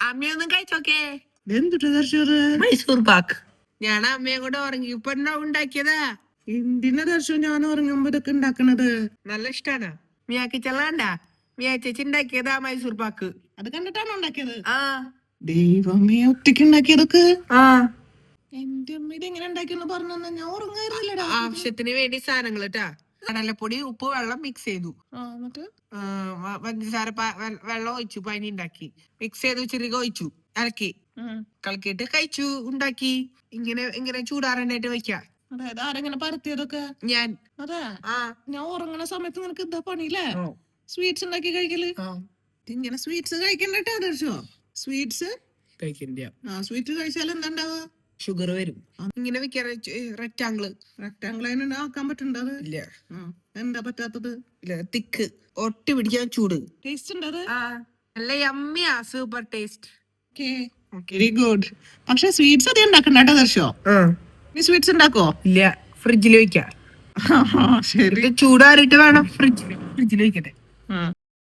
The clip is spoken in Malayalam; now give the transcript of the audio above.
അമ്മയൊന്നും കഴിച്ചോക്കേ. എന്തുട്ടാ ദർശോറ്? മൈസൂർ പാക്ക്. ഞാൻ അമ്മയെ കൂടെ ഉറങ്ങിയപ്പോ ഉണ്ടാക്കിയതാ. എന്തിനാ ദർശോ ഞാൻ ഉറങ്ങുമ്പോ ഇതൊക്കെ ഉണ്ടാക്കണത്? നല്ല ഇഷ്ടാണ്. മിയാക്കി ചെല്ലാണ്ട മിയാ ചേച്ചി ഉണ്ടാക്കിയതാ മൈസൂർ പാക്ക്. അത് കണ്ടിട്ടാണോ ഉണ്ടാക്കിയത്? ആ ദൈവമേ, ഒറ്റയ്ക്ക് ഉണ്ടാക്കിയതൊക്കെ? ആ എന്റെ അമ്മ ഇത് എങ്ങനെ ഉണ്ടാക്കിയെന്ന് പറഞ്ഞു തന്നെ ഞാൻ ഉറങ്ങായിരുന്നില്ലടാ. ആവശ്യത്തിന് വേണ്ടി സാധനങ്ങൾ ഇട്ടാ. കടലപ്പൊടി, ഉപ്പ്, വെള്ളം മിക്സ് ചെയ്തു. എന്നിട്ട് പഞ്ചസാര വെള്ളം ഒഴിച്ചു, പനി ഉണ്ടാക്കി മിക്സ് ചെയ്തു, ചിരിക ഒഴിച്ചു, ഇളക്കി കളിക്കിട്ട് കഴിച്ചു. ഉണ്ടാക്കി ഇങ്ങനെ ഇങ്ങനെ ചൂടാറാനായിട്ട് വെക്കാം. അതായത് ആരെങ്ങനെ പരത്തിയതൊക്കെ? ഞാൻ. അതെ, ആ ഞാൻ ഉറങ്ങണ സമയത്ത് നിനക്ക് എന്താ പണിയില്ലേ? സ്വീറ്റ്സ് ഉണ്ടാക്കി കഴിക്കല്. ഇങ്ങനെ സ്വീറ്റ്സ് കഴിക്കണ്ടോ ദർശോ? സ്വീറ്റ്സ് കഴിക്കണ്ട. സ്വീറ്റ് കഴിച്ചാൽ എന്താ ഉണ്ടാവുക? ഷുഗർ വരും. ഇങ്ങനെ വെക്കാൻ റെക്ടാങ്കിള് അതിന് ആക്കാൻ പറ്റണ്ടോ? അത് ഇല്ല. എന്താ പറ്റാത്തത്? ഇല്ല, തിക്ക് ഒട്ടി പിടിക്കാൻ ചൂട്. ടേസ്റ്റ് ഉണ്ട് അത്? നല്ല യമ്മിയാ, സൂപ്പർ ടേസ്റ്റ്. Very good. പക്ഷെ സ്വീറ്റ്സ് അധികം ഉണ്ടാക്കണ്ട ദർശോ. നീ സ്വീറ്റ്സ് ഉണ്ടാക്കോ? ഇല്ല, ഫ്രിഡ്ജിൽ വെക്കാം. ശരി, ചൂടാറിയിട്ട് വേണം ഫ്രിഡ്ജിൽ വെക്കട്ടെ.